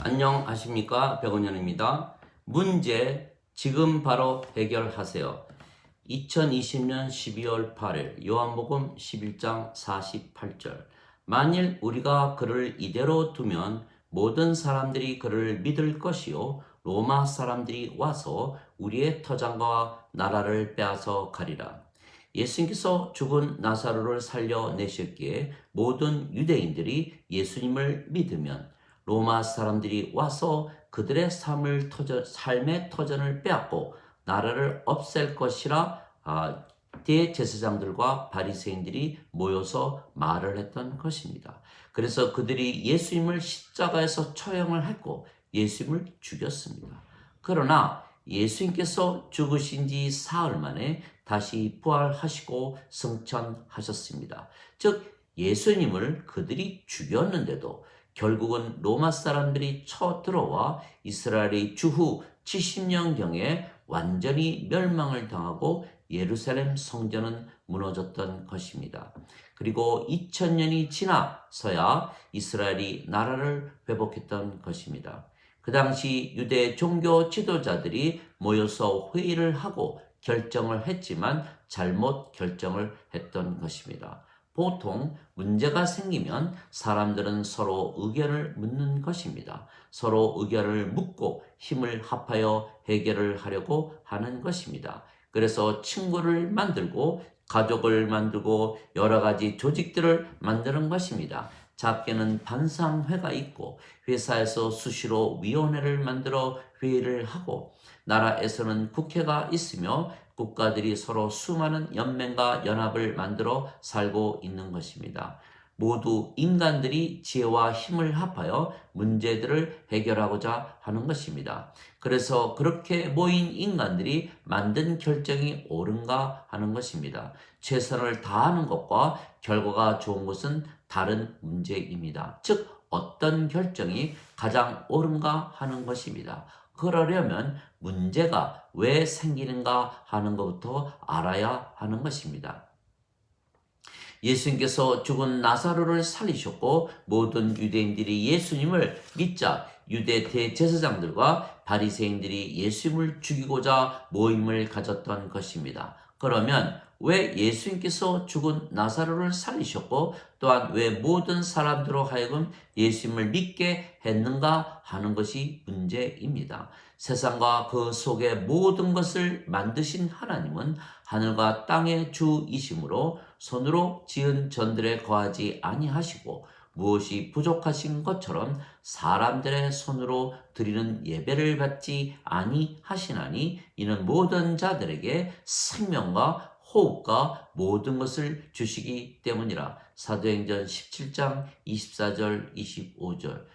안녕하십니까, 백원현입니다. 문제 지금 바로 해결하세요. 2020년 12월 8일 요한복음 11장 48절. 만일 우리가 그를 이대로 두면 모든 사람들이 그를 믿을 것이요 로마 사람들이 와서 우리의 터장과 나라를 빼앗아 가리라. 예수님께서 죽은 나사로를 살려내셨기에 모든 유대인들이 예수님을 믿으면 로마 사람들이 와서 그들의 삶의 터전을 빼앗고 나라를 없앨 것이라 대제사장들과 바리새인들이 모여서 말을 했던 것입니다. 그래서 그들이 예수님을 십자가에서 처형을 했고 예수님을 죽였습니다. 그러나 예수님께서 죽으신 지 사흘 만에 다시 부활하시고 승천하셨습니다. 즉 예수님을 그들이 죽였는데도 결국은 로마 사람들이 쳐들어와 이스라엘의 주후 70년경에 완전히 멸망을 당하고 예루살렘 성전은 무너졌던 것입니다. 그리고 2000년이 지나서야 이스라엘이 나라를 회복했던 것입니다. 그 당시 유대 종교 지도자들이 모여서 회의를 하고 결정을 했지만 잘못 결정을 했던 것입니다. 보통 문제가 생기면 사람들은 서로 의견을 묻는 것입니다. 서로 의견을 묻고 힘을 합하여 해결을 하려고 하는 것입니다. 그래서 친구를 만들고 가족을 만들고 여러 가지 조직들을 만드는 것입니다. 작게는 반상회가 있고 회사에서 수시로 위원회를 만들어 회의를 하고 나라에서는 국회가 있으며 국가들이 서로 수많은 연맹과 연합을 만들어 살고 있는 것입니다. 모두 인간들이 지혜와 힘을 합하여 문제들을 해결하고자 하는 것입니다. 그래서 그렇게 모인 인간들이 만든 결정이 옳은가 하는 것입니다. 최선을 다하는 것과 결과가 좋은 것은 다른 문제입니다. 즉 어떤 결정이 가장 옳은가 하는 것입니다. 그러려면 문제가 왜 생기는가 하는 것부터 알아야 하는 것입니다. 예수님께서 죽은 나사로를 살리셨고 모든 유대인들이 예수님을 믿자 유대 대제사장들과 바리새인들이 예수님을 죽이고자 모임을 가졌던 것입니다. 그러면 왜 예수님께서 죽은 나사로를 살리셨고 또한 왜 모든 사람들로 하여금 예수님을 믿게 했는가 하는 것이 문제입니다. 세상과 그 속의 모든 것을 만드신 하나님은 하늘과 땅의 주이심으로 손으로 지은 전들에 거하지 아니하시고 무엇이 부족하신 것처럼 사람들의 손으로 드리는 예배를 받지 아니하시나니 이는 모든 자들에게 생명과 호흡과 모든 것을 주시기 때문이라. 사도행전 17장 24절 25절.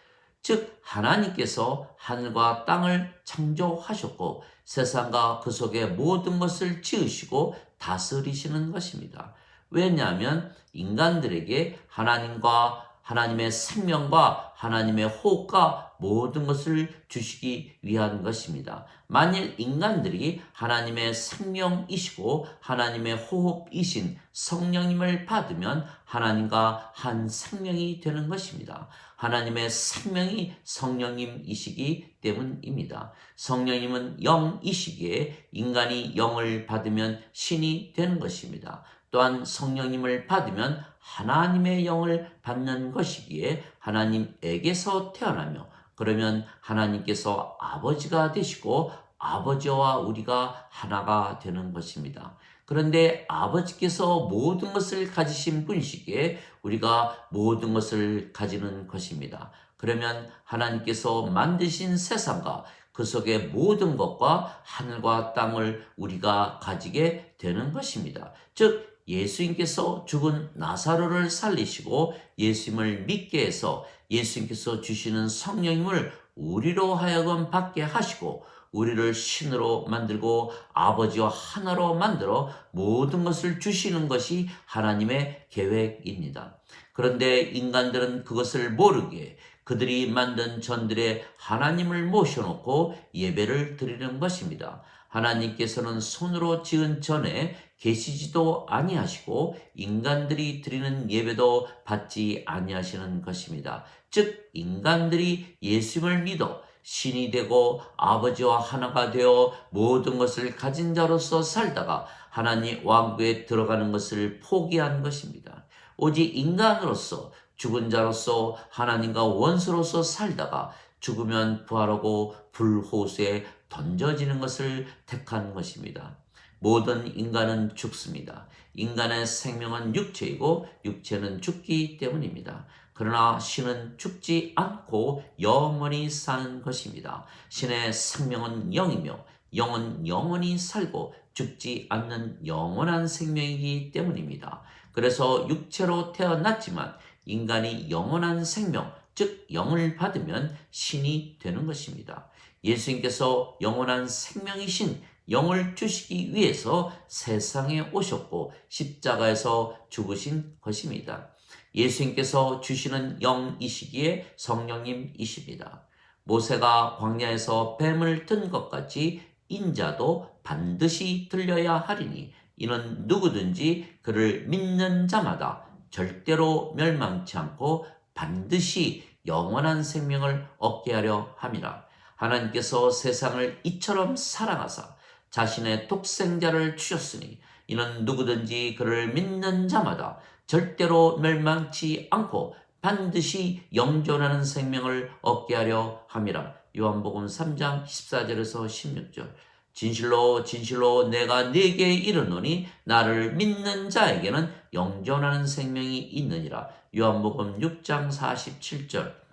즉 하나님께서 하늘과 땅을 창조하셨고 세상과 그 속의 모든 것을 지으시고 다스리시는 것입니다. 왜냐하면 인간들에게 하나님과 하나님의 생명과 하나님의 호흡과 모든 것을 주시기 위한 것입니다. 만일 인간들이 하나님의 생명이시고 하나님의 호흡이신 성령님을 받으면 하나님과 한 생명이 되는 것입니다. 하나님의 생명이 성령님이시기 때문입니다. 성령님은 영이시기에 인간이 영을 받으면 신이 되는 것입니다. 또한 성령님을 받으면 하나님의 영을 받는 것이기에 하나님에게서 태어나며 그러면 하나님께서 아버지가 되시고 아버지와 우리가 하나가 되는 것입니다. 그런데 아버지께서 모든 것을 가지신 분이시기에 우리가 모든 것을 가지는 것입니다. 그러면 하나님께서 만드신 세상과 그 속의 모든 것과 하늘과 땅을 우리가 가지게 되는 것입니다. 즉 예수님께서 죽은 나사로를 살리시고 예수님을 믿게 해서 예수님께서 주시는 성령님을 우리로 하여금 받게 하시고 우리를 신으로 만들고 아버지와 하나로 만들어 모든 것을 주시는 것이 하나님의 계획입니다. 그런데 인간들은 그것을 모르기에 그들이 만든 전들에 하나님을 모셔놓고 예배를 드리는 것입니다. 하나님께서는 손으로 지은 전에 계시지도 아니하시고 인간들이 드리는 예배도 받지 아니하시는 것입니다. 즉 인간들이 예수님을 믿어 신이 되고 아버지와 하나가 되어 모든 것을 가진 자로서 살다가 하나님 왕국에 들어가는 것을 포기한 것입니다. 오직 인간으로서 죽은 자로서 하나님과 원수로서 살다가 죽으면 부활하고 불호수에 던져지는 것을 택한 것입니다. 모든 인간은 죽습니다. 인간의 생명은 육체이고 육체는 죽기 때문입니다. 그러나 신은 죽지 않고 영원히 사는 것입니다. 신의 생명은 영이며 영은 영원히 살고 죽지 않는 영원한 생명이기 때문입니다. 그래서 육체로 태어났지만 인간이 영원한 생명, 즉 영을 받으면 신이 되는 것입니다. 예수님께서 영원한 생명이신 영을 주시기 위해서 세상에 오셨고 십자가에서 죽으신 것입니다. 예수님께서 주시는 영이시기에 성령님이십니다. 모세가 광야에서 뱀을 든 것 같이 인자도 반드시 들려야 하리니 이는 누구든지 그를 믿는 자마다 절대로 멸망치 않고 반드시 영원한 생명을 얻게 하려 함이라. 하나님께서 세상을 이처럼 사랑하사 자신의 독생자를 주셨으니 이는 누구든지 그를 믿는 자마다 절대로 멸망치 않고 반드시 영존하는 생명을 얻게 하려 함이라. 요한복음 3장 14절에서 16절. 진실로 진실로 내가 네게 이르노니 나를 믿는 자에게는 영존하는 생명이 있느니라. 요한복음 6장 47절.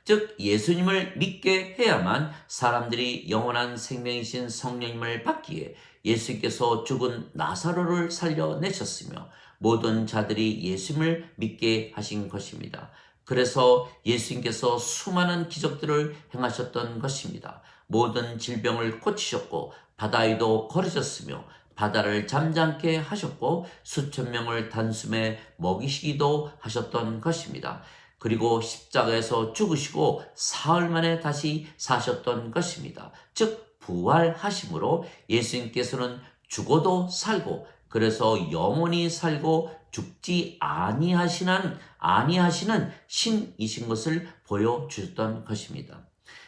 즉 예수님을 믿게 해야만 사람들이 영원한 생명이신 성령님을 받기에 예수께서 죽은 나사로를 살려내셨으며 모든 자들이 예수님을 믿게 하신 것입니다. 그래서 예수님께서 수많은 기적들을 행하셨던 것입니다. 모든 질병을 고치셨고 바다 위도 걸으셨으며 바다를 잠잠케 하셨고 수천 명을 단숨에 먹이시기도 하셨던 것입니다. 그리고 십자가에서 죽으시고 사흘 만에 다시 사셨던 것입니다. 즉 부활하심으로 예수님께서는 죽어도 살고 그래서 영원히 살고 죽지 아니하시는 신이신 것을 보여주셨던 것입니다.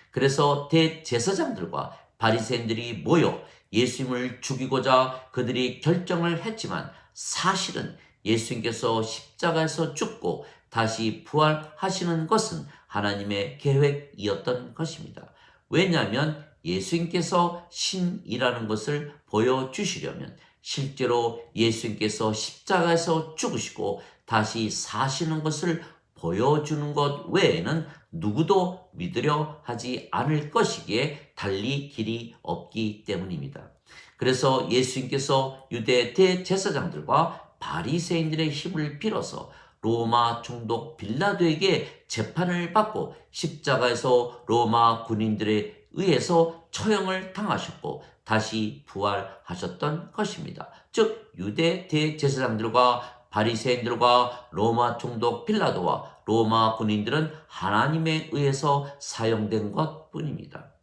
그래서 대제사장들과 바리새인들이 모여 예수님을 죽이고자 그들이 결정을 했지만 사실은 예수님께서 십자가에서 죽고 다시 부활하시는 것은 하나님의 계획이었던 것입니다. 왜냐하면 예수님께서 신이라는 것을 보여주시려면 실제로 예수님께서 십자가에서 죽으시고 다시 사시는 것을 보여주는 것 외에는 누구도 믿으려 하지 않을 것이기에 달리 길이 없기 때문입니다. 그래서 예수님께서 유대 대제사장들과 바리새인들의 힘을 빌어서 로마 총독 빌라도에게 재판을 받고 십자가에서 로마 군인들에 의해서 처형을 당하셨고 다시 부활하셨던 것입니다. 즉 유대 대제사장들과 바리새인들과 로마 총독 빌라도와 로마 군인들은 하나님에 의해서 사용된 것뿐입니다.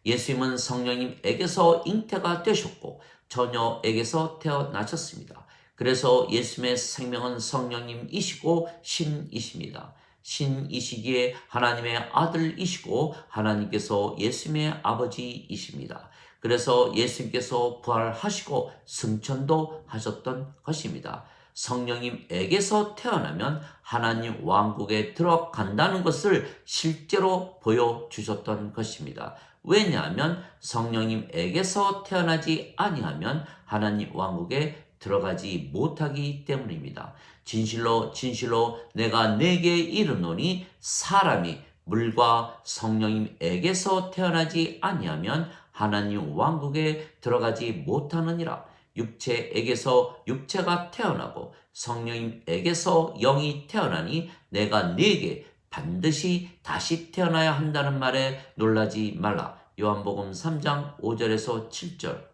예수님은 성령님에게서 잉태가 되셨고 처녀에게서 태어나셨습니다. 그래서 예수님의 생명은 성령님이시고 신이십니다. 신이시기에 하나님의 아들이시고 하나님께서 예수님의 아버지이십니다. 그래서 예수님께서 부활하시고 승천도 하셨던 것입니다. 성령님에게서 태어나면 하나님 왕국에 들어간다는 것을 실제로 보여주셨던 것입니다. 왜냐하면 성령님에게서 태어나지 아니하면 하나님 왕국에 들어가지 못하기 때문입니다. 진실로 진실로 내가 네게 이르노니 사람이 물과 성령님에게서 태어나지 아니하면 하나님 왕국에 들어가지 못하느니라. 육체에게서 육체가 태어나고 성령님에게서 영이 태어나니 내가 네게 반드시 다시 태어나야 한다는 말에 놀라지 말라. 요한복음 3장 5절에서 7절.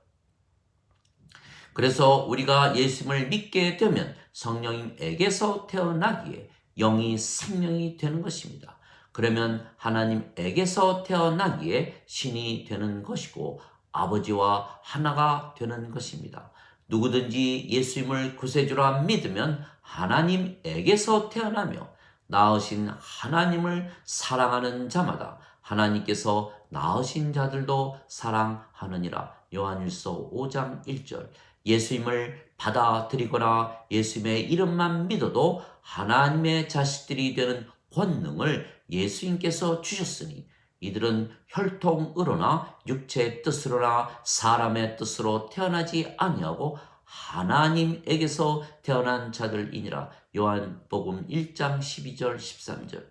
그래서 우리가 예수님을 믿게 되면 성령님에게서 태어나기에 영이 생명이 되는 것입니다. 그러면 하나님에게서 태어나기에 신이 되는 것이고 아버지와 하나가 되는 것입니다. 누구든지 예수님을 구세주라 믿으면 하나님에게서 태어나며 낳으신 하나님을 사랑하는 자마다 하나님께서 낳으신 자들도 사랑하느니라. 요한일서 5장 1절. 예수님을 받아들이거나 예수님의 이름만 믿어도 하나님의 자식들이 되는 권능을 예수님께서 주셨으니 이들은 혈통으로나 육체의 뜻으로나 사람의 뜻으로 태어나지 아니하고 하나님에게서 태어난 자들이니라. 요한복음 1장 12절 13절.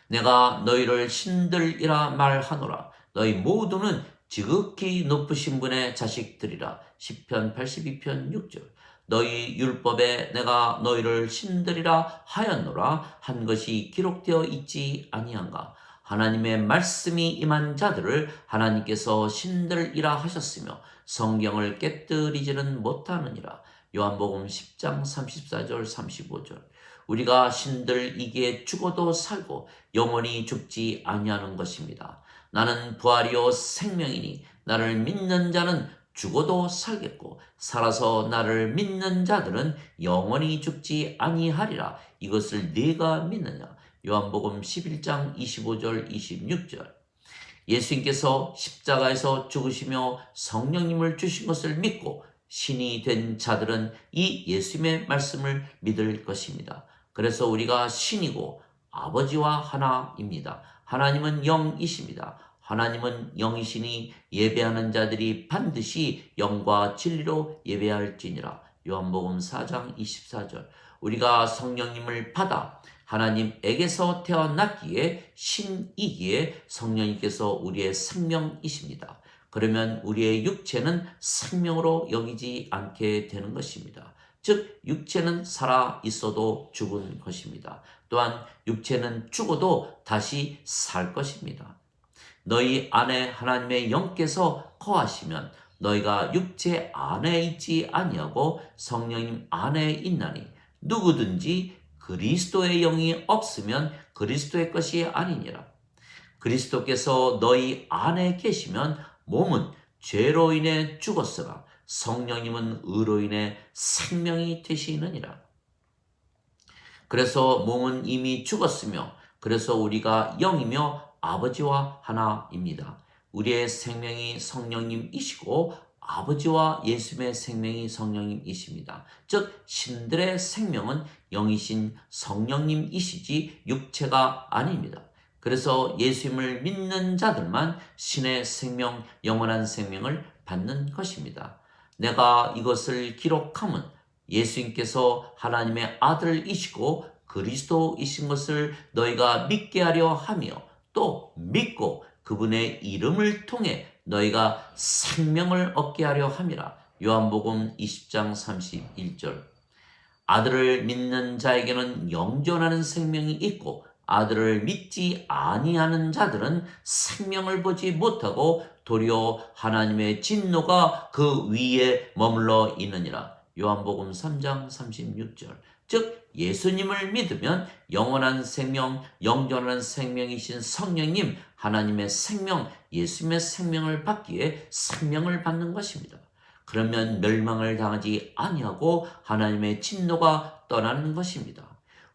내가 너희를 신들이라 말하노라. 너희 모두는 지극히 높으신 분의 자식들이라. 시편 82편 6절. 너희 율법에 내가 너희를 신들이라 하였노라 한 것이 기록되어 있지 아니한가. 하나님의 말씀이 임한 자들을 하나님께서 신들이라 하셨으며 성경을 깨뜨리지는 못하느니라. 요한복음 10장 34절 35절. 우리가 신들이기에 죽어도 살고 영원히 죽지 아니하는 것입니다. 나는 부활이요 생명이니 나를 믿는 자는 죽어도 살겠고 살아서 나를 믿는 자들은 영원히 죽지 아니하리라. 이것을 네가 믿느냐. 요한복음 11장 25절 26절. 예수님께서 십자가에서 죽으시며 성령님을 주신 것을 믿고 신이 된 자들은 이 예수님의 말씀을 믿을 것입니다. 그래서 우리가 신이고 아버지와 하나입니다. 하나님은 영이십니다. 하나님은 영이시니 예배하는 자들이 반드시 영과 진리로 예배할지니라. 요한복음 4장 24절. 우리가 성령님을 받아 하나님에게서 태어났기에 신이기에 성령님께서 우리의 생명이십니다. 그러면 우리의 육체는 생명으로 여기지 않게 되는 것입니다. 즉 육체는 살아 있어도 죽은 것입니다. 또한 육체는 죽어도 다시 살 것입니다. 너희 안에 하나님의 영께서 거하시면 너희가 육체 안에 있지 아니하고 성령님 안에 있나니 누구든지 그리스도의 영이 없으면 그리스도의 것이 아니니라. 그리스도께서 너희 안에 계시면 몸은 죄로 인해 죽었으나 성령님은 의로 인해 생명이 되시느니라. 그래서 몸은 이미 죽었으며 그래서 우리가 영이며 아버지와 하나입니다. 우리의 생명이 성령님이시고 아버지와 예수님의 생명이 성령님이십니다. 즉 신들의 생명은 영이신 성령님이시지 육체가 아닙니다. 그래서 예수님을 믿는 자들만 신의 생명, 영원한 생명을 받는 것입니다. 내가 이것을 기록함은 예수님께서 하나님의 아들이시고 그리스도이신 것을 너희가 믿게 하려 하며 또 믿고 그분의 이름을 통해 너희가 생명을 얻게 하려 함이라. 요한복음 20장 31절. 아들을 믿는 자에게는 영존하는 생명이 있고 아들을 믿지 아니하는 자들은 생명을 보지 못하고 도리어 하나님의 진노가 그 위에 머물러 있느니라. 요한복음 3장 36절. 즉 예수님을 믿으면 영원한 생명, 영존한 생명이신 성령님, 하나님의 생명, 예수님의 생명을 받기에 생명을 받는 것입니다. 그러면 멸망을 당하지 아니하고 하나님의 진노가 떠나는 것입니다.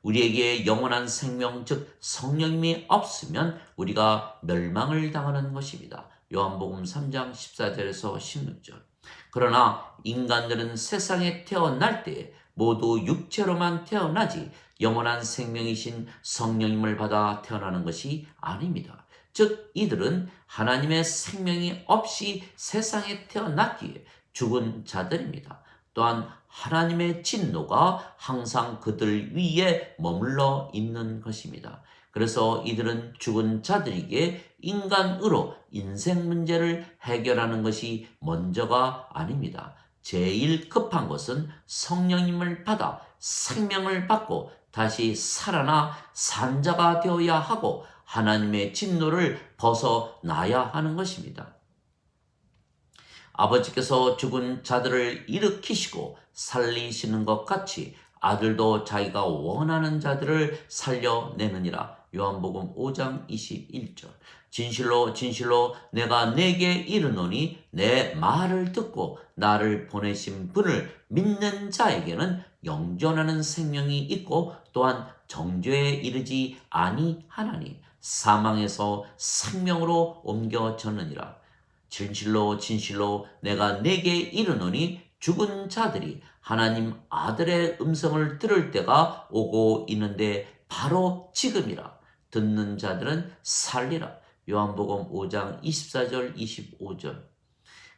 우리에게 영원한 생명, 즉 성령님이 없으면 우리가 멸망을 당하는 것입니다. 요한복음 3장 14절에서 16절. 그러나 인간들은 세상에 태어날 때 모두 육체로만 태어나지 영원한 생명이신 성령님을 받아 태어나는 것이 아닙니다. 즉 이들은 하나님의 생명이 없이 세상에 태어났기에 죽은 자들입니다. 또한 하나님의 진노가 항상 그들 위에 머물러 있는 것입니다. 그래서 이들은 죽은 자들에게 인간으로 인생 문제를 해결하는 것이 먼저가 아닙니다. 제일 급한 것은 성령님을 받아 생명을 받고 다시 살아나 산자가 되어야 하고 하나님의 진노를 벗어나야 하는 것입니다. 아버지께서 죽은 자들을 일으키시고 살리시는 것 같이 아들도 자기가 원하는 자들을 살려내느니라. 요한복음 5장 21절. 진실로 진실로 내가 네게 이르노니 내 말을 듣고 나를 보내신 분을 믿는 자에게는 영존하는 생명이 있고 또한 정죄에 이르지 아니하나니 사망에서 생명으로 옮겨졌느니라. 진실로 진실로 내가 네게 이르노니 죽은 자들이 하나님 아들의 음성을 들을 때가 오고 있는데 바로 지금이라. 듣는 자들은 살리라. 요한복음 5장 24절 25절.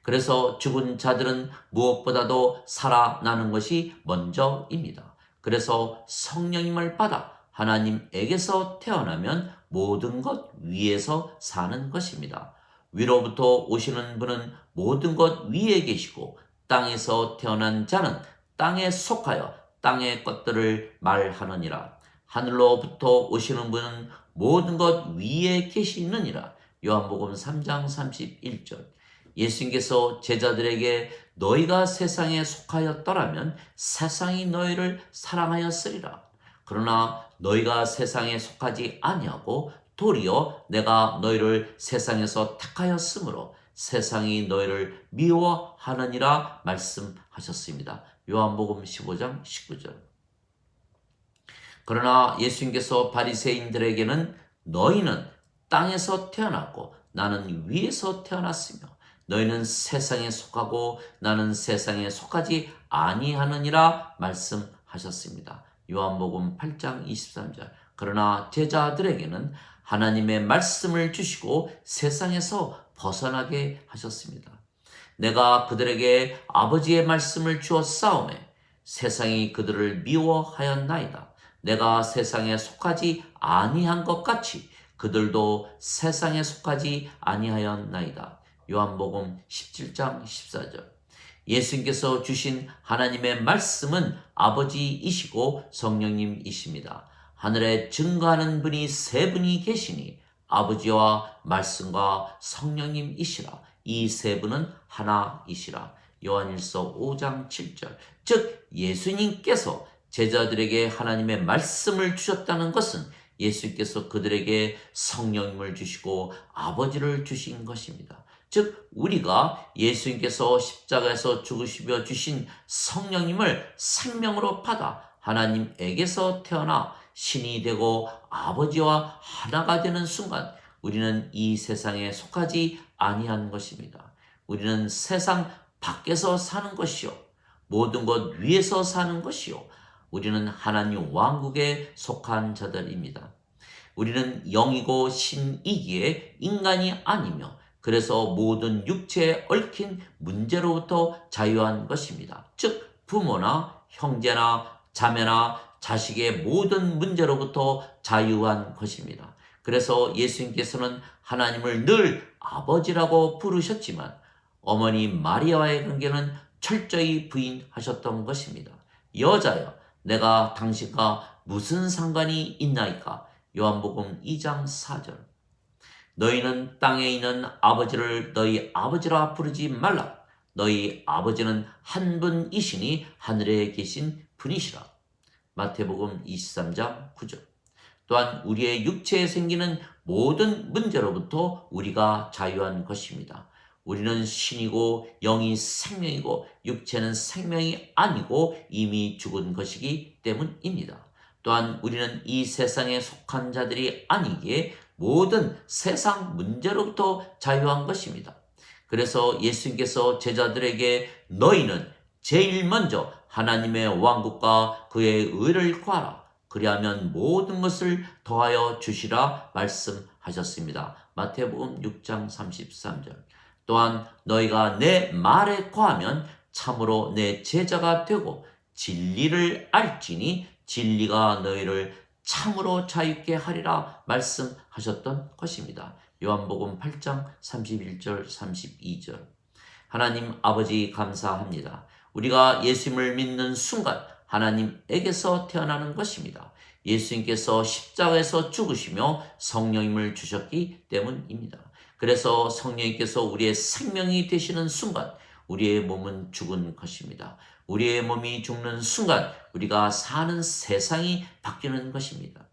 그래서 죽은 자들은 무엇보다도 살아나는 것이 먼저입니다. 그래서 성령님을 받아 하나님에게서 태어나면 모든 것 위에서 사는 것입니다. 위로부터 오시는 분은 모든 것 위에 계시고 땅에서 태어난 자는 땅에 속하여 땅의 것들을 말하느니라. 하늘로부터 오시는 분은 모든 것 위에 계시느니라. 요한복음 3장 31절. 예수님께서 제자들에게 너희가 세상에 속하였더라면 세상이 너희를 사랑하였으리라. 그러나 너희가 세상에 속하지 아니하고 도리어 내가 너희를 세상에서 택하였으므로 세상이 너희를 미워하느니라 말씀하셨습니다. 요한복음 15장 19절. 그러나 예수님께서 바리새인들에게는 너희는 땅에서 태어났고 나는 위에서 태어났으며 너희는 세상에 속하고 나는 세상에 속하지 아니하느니라 말씀하셨습니다. 요한복음 8장 23절. 그러나 제자들에게는 하나님의 말씀을 주시고 세상에서 벗어나게 하셨습니다. 내가 그들에게 아버지의 말씀을 주었사오매 세상이 그들을 미워하였나이다. 내가 세상에 속하지 아니한 것 같이 그들도 세상에 속하지 아니하였나이다. 요한복음 17장 14절. 예수님께서 주신 하나님의 말씀은 아버지이시고 성령님이십니다. 하늘에 증거하는 분이 세 분이 계시니 아버지와 말씀과 성령님이시라. 이 세 분은 하나이시라. 요한일서 5장 7절. 즉 예수님께서 제자들에게 하나님의 말씀을 주셨다는 것은 예수께서 그들에게 성령님을 주시고 아버지를 주신 것입니다. 즉 우리가 예수님께서 십자가에서 죽으시며 주신 성령님을 생명으로 받아 하나님에게서 태어나 신이 되고 아버지와 하나가 되는 순간 우리는 이 세상에 속하지 아니한 것입니다. 우리는 세상 밖에서 사는 것이요 모든 것 위에서 사는 것이요 우리는 하나님 왕국에 속한 자들입니다. 우리는 영이고 신이기에 인간이 아니며 그래서 모든 육체에 얽힌 문제로부터 자유한 것입니다. 즉 부모나 형제나 자매나 자식의 모든 문제로부터 자유한 것입니다. 그래서 예수님께서는 하나님을 늘 아버지라고 부르셨지만 어머니 마리아와의 관계는 철저히 부인하셨던 것입니다. 여자여 내가 당신과 무슨 상관이 있나이까? 요한복음 2장 4절. 너희는 땅에 있는 아버지를 너희 아버지라 부르지 말라. 너희 아버지는 한 분이시니 하늘에 계신 분이시라. 마태복음 23장 9절. 또한 우리의 육체에 생기는 모든 문제로부터 우리가 자유한 것입니다. 우리는 신이고 영이 생명이고 육체는 생명이 아니고 이미 죽은 것이기 때문입니다. 또한 우리는 이 세상에 속한 자들이 아니기에 모든 세상 문제로부터 자유한 것입니다. 그래서 예수님께서 제자들에게 너희는 제일 먼저 하나님의 왕국과 그의 의를 구하라. 그리하면 모든 것을 더하여 주시라 말씀하셨습니다. 마태복음 6장 33절. 또한 너희가 내 말에 거하면 참으로 내 제자가 되고 진리를 알지니 진리가 너희를 참으로 자유케 하리라 말씀하셨던 것입니다. 요한복음 8장 31절 32절. 하나님 아버지 감사합니다. 우리가 예수님을 믿는 순간 하나님에게서 태어나는 것입니다. 예수님께서 십자가에서 죽으시며 성령님을 주셨기 때문입니다. 그래서 성령님께서 우리의 생명이 되시는 순간 우리의 몸은 죽은 것입니다. 우리의 몸이 죽는 순간 우리가 사는 세상이 바뀌는 것입니다.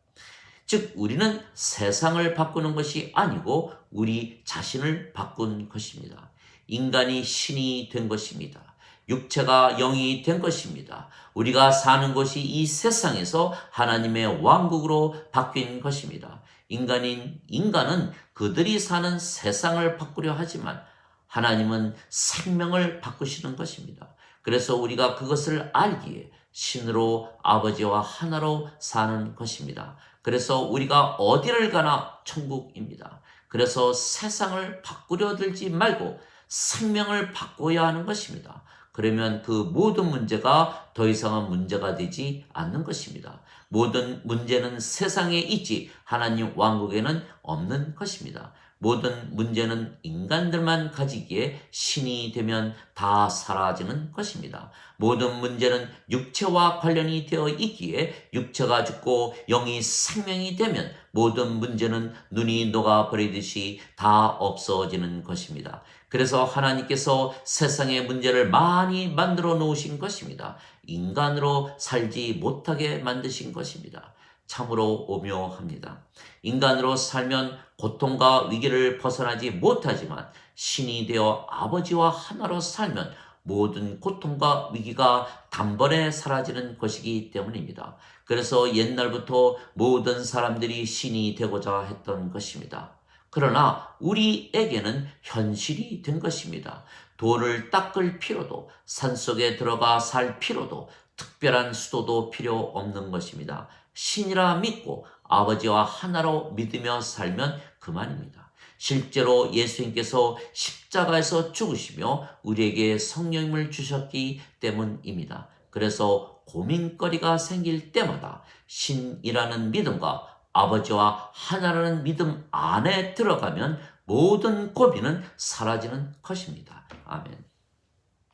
즉 우리는 세상을 바꾸는 것이 아니고 우리 자신을 바꾼 것입니다. 인간이 신이 된 것입니다. 육체가 영이 된 것입니다. 우리가 사는 것이 이 세상에서 하나님의 왕국으로 바뀐 것입니다. 인간은 그들이 사는 세상을 바꾸려 하지만 하나님은 생명을 바꾸시는 것입니다. 그래서 우리가 그것을 알기에 신으로 아버지와 하나로 사는 것입니다. 그래서 우리가 어디를 가나 천국입니다. 그래서 세상을 바꾸려 들지 말고 생명을 바꿔야 하는 것입니다. 그러면 그 모든 문제가 더 이상은 문제가 되지 않는 것입니다. 모든 문제는 세상에 있지 하나님 왕국에는 없는 것입니다. 모든 문제는 인간들만 가지기에 신이 되면 다 사라지는 것입니다. 모든 문제는 육체와 관련이 되어 있기에 육체가 죽고 영이 생명이 되면 모든 문제는 눈이 녹아버리듯이 다 없어지는 것입니다. 그래서 하나님께서 세상의 문제를 많이 만들어 놓으신 것입니다. 인간으로 살지 못하게 만드신 것입니다. 참으로 오묘합니다. 인간으로 살면 고통과 위기를 벗어나지 못하지만 신이 되어 아버지와 하나로 살면 모든 고통과 위기가 단번에 사라지는 것이기 때문입니다. 그래서 옛날부터 모든 사람들이 신이 되고자 했던 것입니다. 그러나 우리에게는 현실이 된 것입니다. 돌을 닦을 필요도, 산속에 들어가 살 필요도, 특별한 수도도 필요 없는 것입니다. 신이라 믿고 아버지와 하나로 믿으며 살면 그만입니다. 실제로 예수님께서 십자가에서 죽으시며 우리에게 성령님을 주셨기 때문입니다. 그래서 고민거리가 생길 때마다 신이라는 믿음과 아버지와 하나라는 믿음 안에 들어가면 모든 고민은 사라지는 것입니다. 아멘.